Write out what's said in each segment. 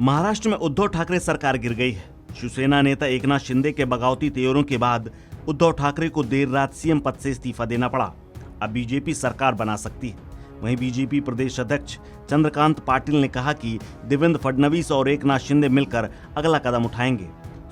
महाराष्ट्र में उद्धव ठाकरे सरकार गिर गई है। शिवसेना नेता एकनाथ शिंदे के बगावती तेवरों के बाद उद्धव ठाकरे को देर रात सीएम पद से इस्तीफा देना पड़ा। अब बीजेपी सरकार बना सकती है। वहीं बीजेपी प्रदेश अध्यक्ष चंद्रकांत पाटिल ने कहा कि देवेंद्र फडणवीस और एकनाथ शिंदे मिलकर अगला कदम उठाएंगे।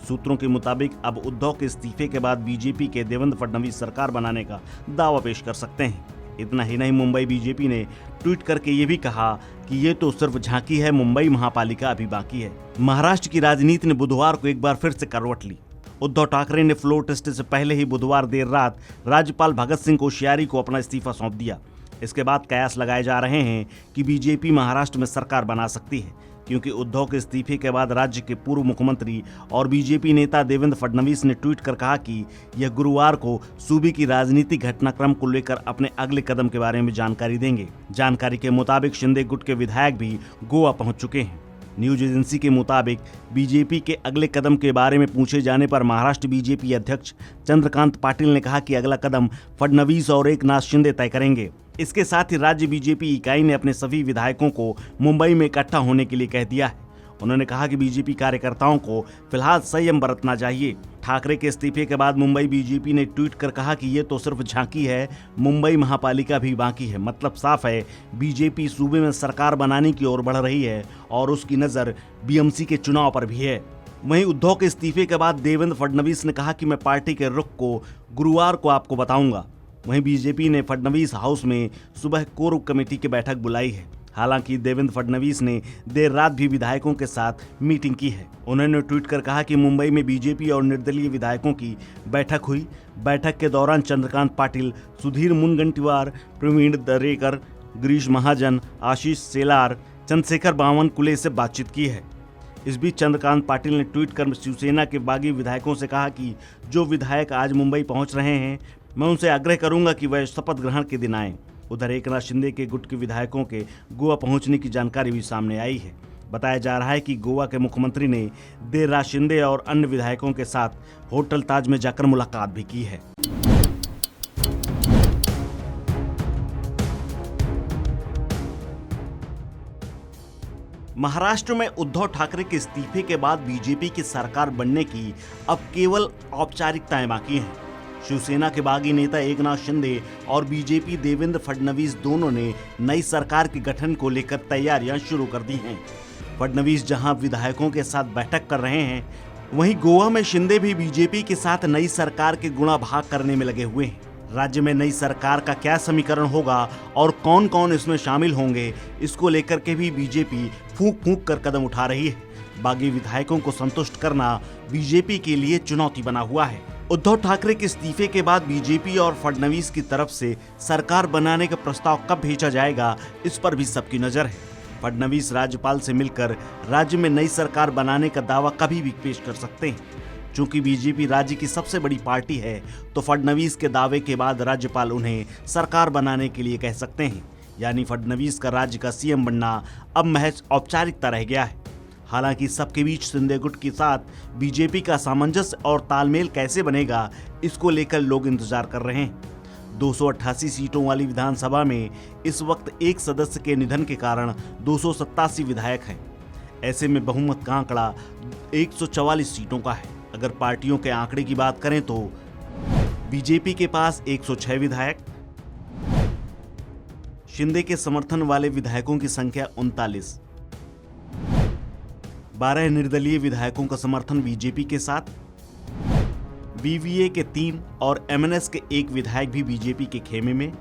सूत्रों के मुताबिक अब उद्धव के इस्तीफे के बाद बीजेपी के देवेंद्र फडणवीस सरकार बनाने का दावा पेश कर सकते हैं। इतना ही नहीं, मुंबई बीजेपी ने ट्वीट करके ये भी कहा कि ये तो सिर्फ झांकी है, मुंबई महापालिका अभी बाकी है। महाराष्ट्र की राजनीति ने बुधवार को एक बार फिर से करवट ली। उद्धव ठाकरे ने फ्लोर टेस्ट से पहले ही बुधवार देर रात राज्यपाल भगत सिंह कोश्यारी को अपना इस्तीफा सौंप दिया। इसके बाद कयास लगाए जा रहे हैं कि बीजेपी महाराष्ट्र में सरकार बना सकती है, क्योंकि उद्धव के इस्तीफे के बाद राज्य के पूर्व मुख्यमंत्री और बीजेपी नेता देवेंद्र फडणवीस ने ट्वीट कर कहा कि यह गुरुवार को सूबे की राजनीतिक घटनाक्रम को लेकर अपने अगले कदम के बारे में जानकारी देंगे। जानकारी के मुताबिक शिंदे गुट के विधायक भी गोवा पहुंच चुके हैं। न्यूज एजेंसी के मुताबिक बीजेपी के अगले कदम के बारे में पूछे जाने पर महाराष्ट्र बीजेपी अध्यक्ष चंद्रकांत पाटिल ने कहा कि अगला कदम फडणवीस और एकनाथ शिंदे तय करेंगे। इसके साथ ही राज्य बीजेपी इकाई ने अपने सभी विधायकों को मुंबई में इकट्ठा होने के लिए कह दिया है। उन्होंने कहा कि बीजेपी कार्यकर्ताओं को फिलहाल संयम बरतना चाहिए। ठाकरे के इस्तीफे के बाद मुंबई बीजेपी ने ट्वीट कर कहा कि ये तो सिर्फ झांकी है, मुंबई महापालिका भी बाकी है। मतलब साफ है, बीजेपी सूबे में सरकार बनाने की ओर बढ़ रही है और उसकी नजर बीएमसी के चुनाव पर भी है। वहीं उद्धव के इस्तीफे के बाद देवेंद्र फडणवीस ने कहा कि मैं पार्टी के रुख को गुरुवार को आपको बताऊंगा। वहीं बीजेपी ने फडणवीस हाउस में सुबह कोर कमेटी की बैठक बुलाई है। हालांकि देवेंद्र फडणवीस ने देर रात भी विधायकों के साथ मीटिंग की है। उन्होंने ट्वीट कर कहा कि मुंबई में बीजेपी और निर्दलीय विधायकों की बैठक हुई। बैठक के दौरान चंद्रकांत पाटिल, सुधीर मुनगंटीवार, प्रवीण दरेकर, गिरीश महाजन, आशीष सेलार, चंद्रशेखर बावनकुले से बातचीत की है। इस बीच चंद्रकांत पाटिल ने ट्वीट कर शिवसेना के बागी विधायकों से कहा कि जो विधायक आज मुंबई पहुंच रहे हैं, मैं उनसे आग्रह करूंगा कि वह शपथ ग्रहण के दिन आएं। उधर एकनाथ शिंदे के गुट के विधायकों के गोवा पहुंचने की जानकारी भी सामने आई है। बताया जा रहा है कि गोवा के मुख्यमंत्री ने देर रात शिंदे और अन्य विधायकों के साथ होटल ताज में जाकर मुलाकात भी की है। महाराष्ट्र में उद्धव ठाकरे के इस्तीफे के बाद बीजेपी की सरकार बनने की अब केवल औपचारिकताएं बाकी हैं। शिवसेना के बागी नेता एकनाथ शिंदे और बीजेपी देवेंद्र फडणवीस दोनों ने नई सरकार के गठन को लेकर तैयारियां शुरू कर दी हैं। फडणवीस जहां विधायकों के साथ बैठक कर रहे हैं, वहीं गोवा में शिंदे भी बीजेपी के साथ नई सरकार के गुणा भाग करने में लगे हुए हैं। राज्य में नई सरकार का क्या समीकरण होगा और कौन कौन इसमें शामिल होंगे, इसको लेकर के भी बीजेपी फूंक फूंक कर कदम उठा रही है। बागी विधायकों को संतुष्ट करना बीजेपी के लिए चुनौती बना हुआ है। उद्धव ठाकरे के इस्तीफे के बाद बीजेपी और फडणवीस की तरफ से सरकार बनाने का प्रस्ताव कब भेजा जाएगा, इस पर भी सबकी नजर है। फडणवीस राज्यपाल से मिलकर राज्य में नई सरकार बनाने का दावा कभी भी पेश कर सकते हैं। चूंकि बीजेपी राज्य की सबसे बड़ी पार्टी है, तो फडणवीस के दावे के बाद राज्यपाल उन्हें सरकार बनाने के लिए कह सकते हैं। यानी फडणवीस का राज्य का सीएम बनना अब महज औपचारिकता रह गया है। हालांकि सबके बीच शिंदे गुट के साथ बीजेपी का सामंजस्य और तालमेल कैसे बनेगा, इसको लेकर लोग इंतजार कर रहे हैं। 288 सीटों वाली विधानसभा में इस वक्त एक सदस्य के निधन के कारण 287 विधायक हैं। ऐसे में बहुमत का आंकड़ा 144 सीटों का है। अगर पार्टियों के आंकड़े की बात करें तो बीजेपी के पास 106 विधायक, शिंदे के समर्थन वाले विधायकों की संख्या 39, 12 निर्दलीय विधायकों का समर्थन बीजेपी के साथ, बीवीए के 3 और एमएनएस के 1 विधायक भी बीजेपी के खेमे में।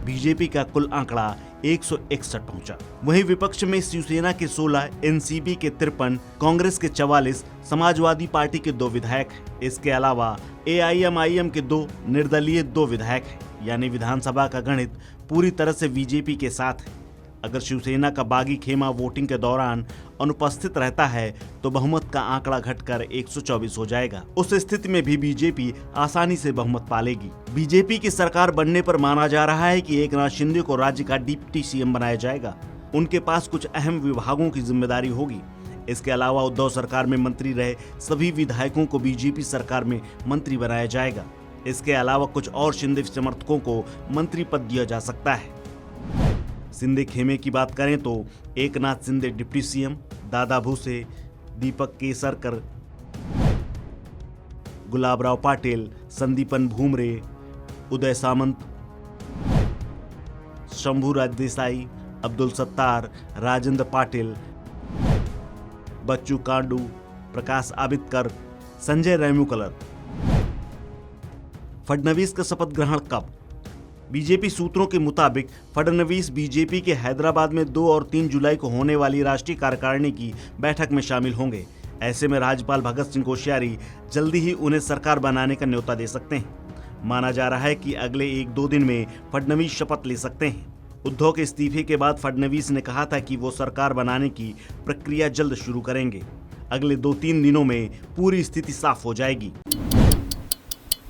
बीजेपी का कुल आंकड़ा 161 पहुंचा। वहीं विपक्ष में शिवसेना के 16, एनसीपी के 53, कांग्रेस के 44, समाजवादी पार्टी के 2 विधायक हैं। इसके अलावा एआईएमआईएम के 2, निर्दलीय 2 विधायक हैं। यानी विधानसभा का गणित पूरी तरह से बीजेपी के साथ है। अगर शिवसेना का बागी खेमा वोटिंग के दौरान अनुपस्थित रहता है, तो बहुमत का आंकड़ा घटकर 124 हो जाएगा। उस स्थिति में भी बीजेपी आसानी से बहुमत पालेगी। बीजेपी की सरकार बनने पर माना जा रहा है कि एकनाथ शिंदे को राज्य का डिप्टी सीएम बनाया जाएगा। उनके पास कुछ अहम विभागों की जिम्मेदारी होगी। इसके अलावा उद्धव सरकार में मंत्री रहे सभी विधायकों को बीजेपी सरकार में मंत्री बनाया जाएगा। इसके अलावा कुछ और शिंदे समर्थकों को मंत्री पद दिया जा सकता है। शिंदे खेमे की बात करें तो एकनाथ शिंदे डिप्टी सीएम, दादा भूसे, दीपक केसरकर, गुलाबराव पाटिल, संदीपन भूमरे, उदय सामंत, शंभूराज देसाई, अब्दुल सत्तार, राजेंद्र पाटिल, बच्चू कांडू, प्रकाश आबिदकर, संजय रेमुकलर। फडणवीस का शपथ ग्रहण कब? बीजेपी सूत्रों के मुताबिक फडणवीस बीजेपी के हैदराबाद में 2 और 3 जुलाई को होने वाली राष्ट्रीय कार्यकारिणी की बैठक में शामिल होंगे। ऐसे में राज्यपाल भगत सिंह कोश्यारी जल्दी ही उन्हें सरकार बनाने का न्योता दे सकते हैं। माना जा रहा है कि अगले 1-2 दिन में फडणवीस शपथ ले सकते हैं। उद्धव के इस्तीफे के बाद फडणवीस ने कहा था कि वो सरकार बनाने की प्रक्रिया जल्द शुरू करेंगे। अगले 2-3 दिनों में पूरी स्थिति साफ हो जाएगी।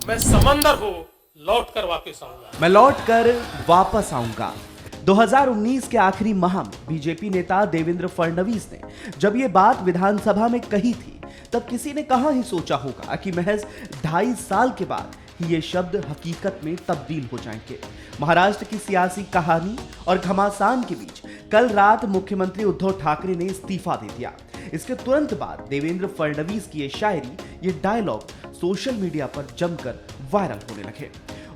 मैं समंदर हूँ, लौट कर वापस आऊंगा। मैं लौट कर वापस आऊंगा। 2019 के आखिरी माह में बीजेपी नेता देवेंद्र फडणवीस ने जब ये बात विधानसभा में कही थी, तब किसी ने कहां ही सोचा होगा कि महज 2.5 साल के बाद ही ये शब्द हकीकत में तब्दील हो जाएंगे। महाराष्ट्र की सियासी कहानी और घमासान के बीच कल रात मुख्यमंत्री उद्धव ठाकरे ने इस्तीफा दे दिया। इसके तुरंत बाद देवेंद्र फडणवीस की ये शायरी, ये डायलॉग सोशल मीडिया पर जमकर वायरल होने लगे।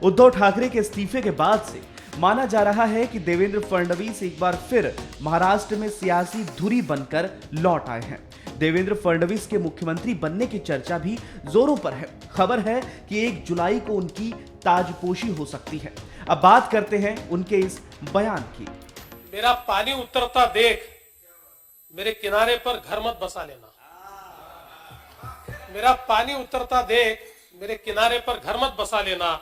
उद्धव ठाकरे के इस्तीफे के बाद से माना जा रहा है कि देवेंद्र फडणवीस एक बार फिर महाराष्ट्र में सियासी धुरी बनकर लौट आए हैं। देवेंद्र फडणवीस के मुख्यमंत्री बनने की चर्चा भी जोरों पर है। खबर है कि 1 जुलाई को उनकी ताजपोशी हो सकती है। अब बात करते हैं उनके इस बयान की। मेरा पानी उतरता देख मेरे किनारे पर घर मत बसा लेना। मेरा पानी उतरता देख मेरे किनारे पर घर मत बसा लेना।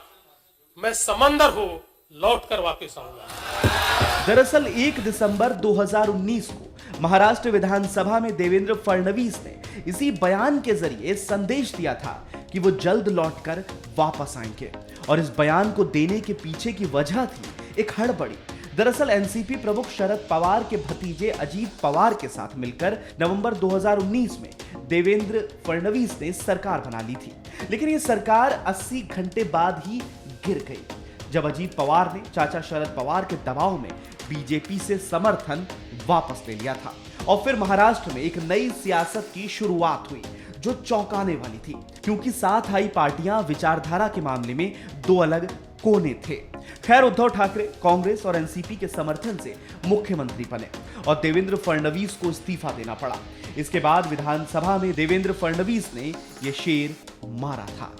मैं समंदर हूँ, लौट कर वापस आऊंगा। दरअसल 1 दिसंबर 2019 को महाराष्ट्र विधानसभा में देवेंद्र फडणवीस ने इसी बयान के जरिए संदेश दिया था कि वो जल्द लौटकर वापस आएंगे। और इस बयान को देने के पीछे की वजह थी एक हड़बड़ी। दरअसल एनसीपी प्रमुख शरद पवार के भतीजे अजीत पवार के साथ मिलकर नवंबर 2019 में देवेंद्र फडणवीस ने सरकार बना ली थी। लेकिन ये सरकार 80 घंटे बाद ही गिर गई, जब अजीत पवार ने चाचा शरद पवार के दबाव में बीजेपी से समर्थन वापस ले लिया था। और फिर महाराष्ट्र में एक नई सियासत की शुरुआत हुई जो चौंकाने वाली थी, क्योंकि साथ आई पार्टियां विचारधारा के मामले में 2 अलग कोने थे। खैर, उद्धव ठाकरे कांग्रेस और एनसीपी के समर्थन से मुख्यमंत्री बने और देवेंद्र फडणवीस को इस्तीफा देना पड़ा। इसके बाद विधानसभा में देवेंद्र फडणवीस ने यह शेर मारा था।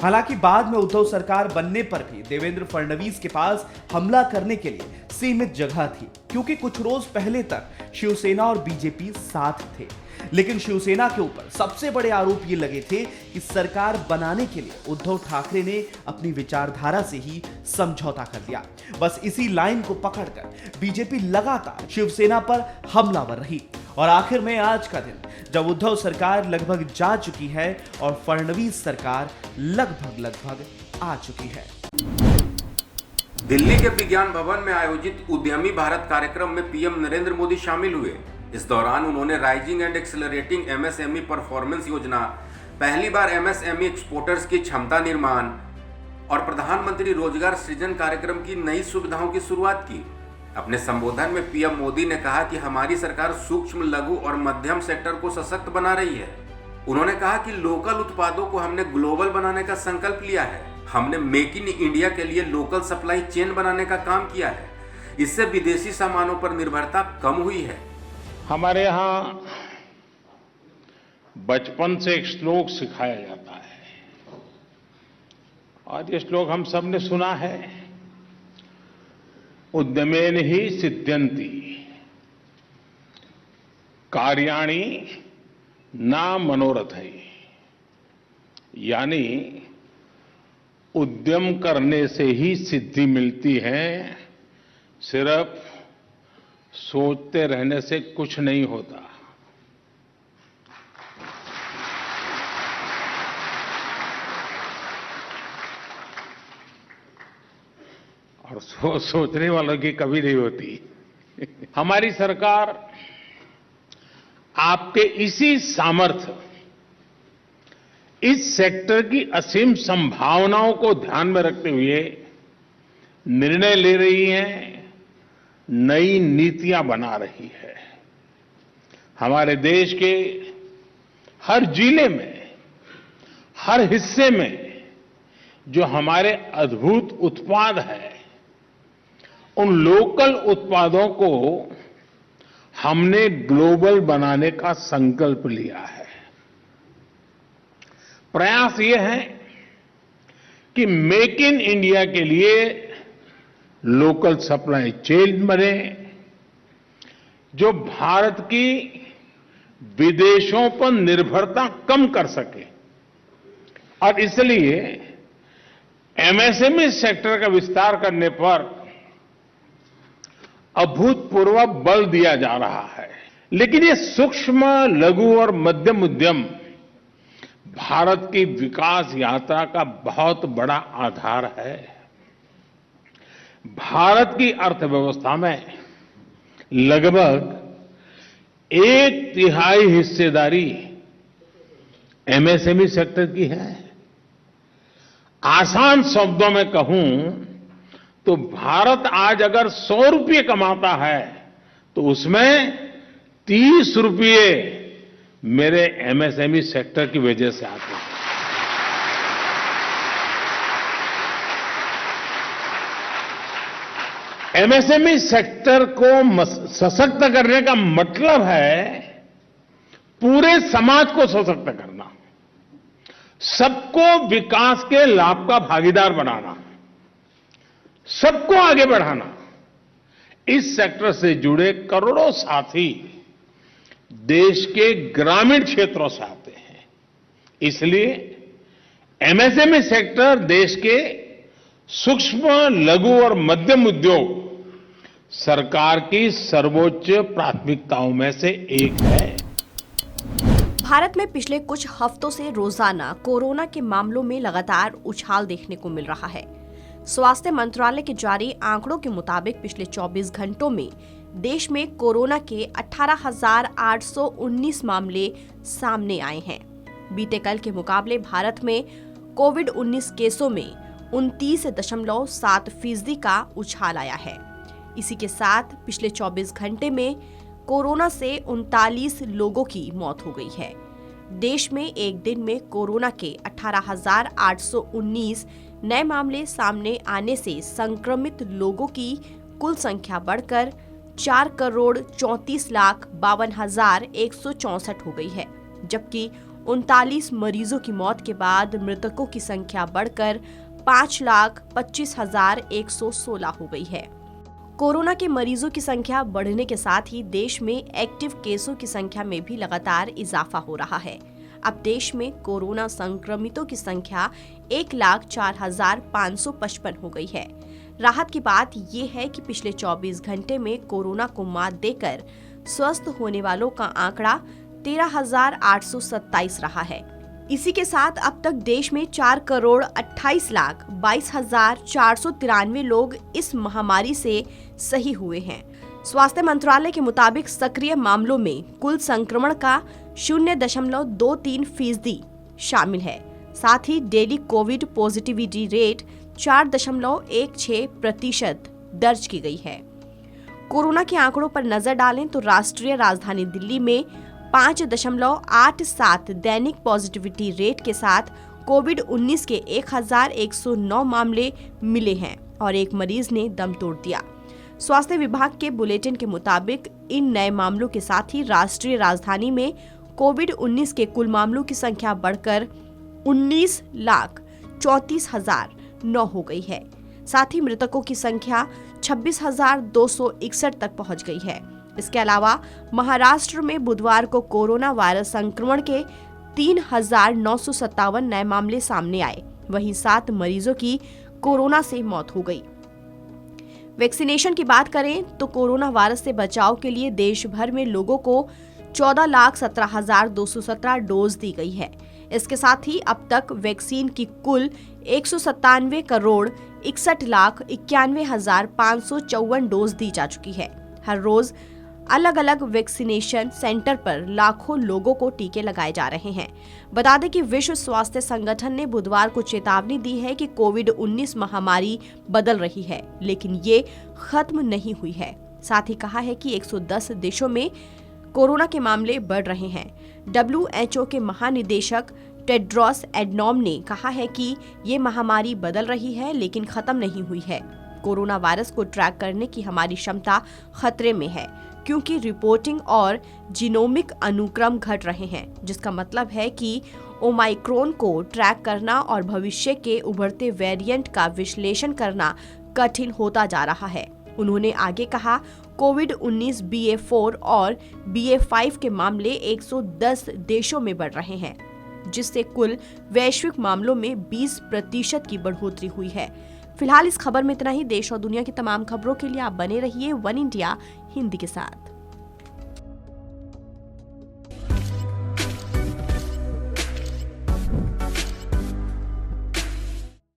हालांकि बाद में उद्धव सरकार बनने पर भी देवेंद्र फडणवीस के पास हमला करने के लिए सीमित जगह थी, क्योंकि कुछ रोज पहले तक शिवसेना और बीजेपी साथ थे। लेकिन शिवसेना के ऊपर सबसे बड़े आरोप ये लगे थे कि सरकार बनाने के लिए उद्धव ठाकरे ने अपनी विचारधारा से ही समझौता कर लिया। बस इसी लाइन को पकड़कर बीजेपी लगातार शिवसेना पर हमलावर रही और आखिर में आज का दिन जब उद्धव सरकार लगभग जा चुकी है और फडणवीस सरकार लगभग आ चुकी है। दिल्ली के विज्ञान भवन में आयोजित उद्यमी भारत कार्यक्रम में पीएम नरेंद्र मोदी शामिल हुए। इस दौरान उन्होंने rising and accelerating MSME performance योजना, पहली बार एमएसएमई एक्सपोर्टर्स की क्षमता निर्माण और प्रधानमंत्री रोजगार सृजन कार्यक्रम की नई सुविधाओं की शुरुआत की। अपने संबोधन में पीएम मोदी ने कहा कि हमारी सरकार सूक्ष्म, लघु और मध्यम सेक्टर को सशक्त बना रही है। उन्होंने कहा कि लोकल उत्पादों को हमने ग्लोबल बनाने का संकल्प लिया है। हमने मेक इन इंडिया के लिए लोकल सप्लाई चेन बनाने का काम किया है। इससे विदेशी सामानों पर निर्भरता कम हुई है। हमारे यहाँ बचपन से एक श्लोक सिखाया जाता है और ये श्लोक हम सब ने सुना है, उद्यमेन ही सिद्ध्यन्ति कार्याणि ना मनोरथै। यानी उद्यम करने से ही सिद्धि मिलती है, सिर्फ सोचते रहने से कुछ नहीं होता। और सोचने वालों की कभी नहीं होती। हमारी सरकार आपके इसी सामर्थ्य, इस सेक्टर की असीम संभावनाओं को ध्यान में रखते हुए निर्णय ले रही है, नई नीतियां बना रही है। हमारे देश के हर जिले में, हर हिस्से में जो हमारे अद्भुत उत्पाद हैं, उन लोकल उत्पादों को हमने ग्लोबल बनाने का संकल्प लिया है। प्रयास ये है कि मेक इन इंडिया के लिए लोकल सप्लाई चेन बने, जो भारत की विदेशों पर निर्भरता कम कर सके। और इसलिए एमएसएमई सेक्टर का विस्तार करने पर अभूतपूर्व बल दिया जा रहा है। लेकिन ये सूक्ष्म, लघु और मध्यम उद्यम भारत की विकास यात्रा का बहुत बड़ा आधार है। भारत की अर्थव्यवस्था में लगभग 1/3 हिस्सेदारी एमएसएमई सेक्टर की है। आसान शब्दों में कहूं तो भारत आज अगर 100 रुपये कमाता है तो उसमें 30 रुपये मेरे एमएसएमई सेक्टर की वजह से आते हैं। एमएसएमई सेक्टर को सशक्त करने का मतलब है पूरे समाज को सशक्त करना, सबको विकास के लाभ का भागीदार बनाना, सबको आगे बढ़ाना। इस सेक्टर से जुड़े करोड़ों साथी देश के ग्रामीण क्षेत्रों से आते हैं। इसलिए एमएसएमई सेक्टर देश के सूक्ष्म, लघु और मध्यम उद्योग सरकार की सर्वोच्च प्राथमिकताओं में से एक है। भारत में पिछले कुछ हफ्तों से रोजाना कोरोना के मामलों में लगातार उछाल देखने को मिल रहा है। स्वास्थ्य मंत्रालय के जारी आंकड़ों के मुताबिक पिछले 24 घंटों में देश में कोरोना के 18,819 मामले सामने आए हैं। बीते कल के मुकाबले भारत में कोविड-19 केसों में 29.7% का उछाल आया है। इसी के साथ पिछले 24 घंटे में कोरोना से 39 लोगों की मौत हो गई है। देश में एक दिन में कोरोना के 18,819 नए मामले सामने आने से संक्रमित लोगों की कुल संख्या बढ़कर 4,34,52,164 हो गई है, जबकि 39 मरीजों की मौत के बाद मृतकों की संख्या बढ़कर 5,25,116 हो गई है। कोरोना के मरीजों की संख्या बढ़ने के साथ ही देश में एक्टिव केसों की संख्या में भी लगातार इजाफा हो रहा है। अब देश में कोरोना संक्रमितों की संख्या 1,04,555 हो गई है। राहत की बात यह है कि पिछले 24 घंटे में कोरोना को मात देकर स्वस्थ होने वालों का आंकड़ा 13,827 रहा है। इसी के साथ अब तक देश में 4,28,22,493 लोग इस महामारी से सही हुए हैं। स्वास्थ्य मंत्रालय के मुताबिक सक्रिय मामलों में कुल संक्रमण का 0.23% शामिल है। साथ ही डेली कोविड पॉजिटिविटी रेट 4.16% दर्ज की गई है। कोरोना के आंकड़ों पर नजर डालें तो राष्ट्रीय राजधानी दिल्ली में 5.87 दैनिक पॉजिटिविटी रेट के साथ कोविड-19 के 1,109 मामले मिले हैं और एक मरीज ने दम तोड़ दिया। स्वास्थ्य विभाग के बुलेटिन के मुताबिक इन नए मामलों के साथ ही राष्ट्रीय राजधानी में कोविड-19 के कुल मामलों की संख्या बढ़कर 19,34,009 हो गई है। साथ ही मृतकों की संख्या 26,261 तक पहुंच गई है। इसके अलावा महाराष्ट्र में बुधवार को कोरोना वायरस संक्रमण के 3,957 नए मामले सामने आए। वहीं 7 मरीजों की कोरोना से मौत हो गई। वैक्सीनेशन की बात करें तो कोरोना वायरस से बचाव के लिए देश भर में लोगों को 14,17,217 डोज दी गई है। इसके साथ ही अब तक वैक्सीन की कुल 197,61,91,554 डोज दी जा चुकी है। हर रोज अलग अलग वैक्सीनेशन सेंटर पर लाखों लोगों को टीके लगाए जा रहे हैं। बता दें कि विश्व स्वास्थ्य संगठन ने बुधवार को चेतावनी दी है कि कोविड-19 महामारी बदल रही है, लेकिन ये खत्म नहीं हुई है। साथ ही कहा है कि 110 देशों में कोरोना के मामले बढ़ रहे हैं। WHO के महानिदेशक टेड्रोस एडनॉम ने कहा है कि ये महामारी बदल रही है लेकिन खत्म नहीं हुई है। कोरोना वायरस को ट्रैक करने की हमारी क्षमता खतरे में है क्योंकि रिपोर्टिंग और जीनोमिक अनुक्रम घट रहे हैं, जिसका मतलब है कि ओमाइक्रोन को ट्रैक करना और भविष्य के उभरते वेरिएंट का विश्लेषण करना कठिन होता जा रहा है। उन्होंने आगे कहा, कोविड-19 BA.4 और BA.5 के मामले 110 देशों में बढ़ रहे हैं, जिससे कुल वैश्विक मामलों में 20% की बढ़ोतरी हुई है। फिलहाल इस खबर में इतना ही। देश और दुनिया की तमाम खबरों के लिए आप बने रहिए वन इंडिया हिंदी के साथ।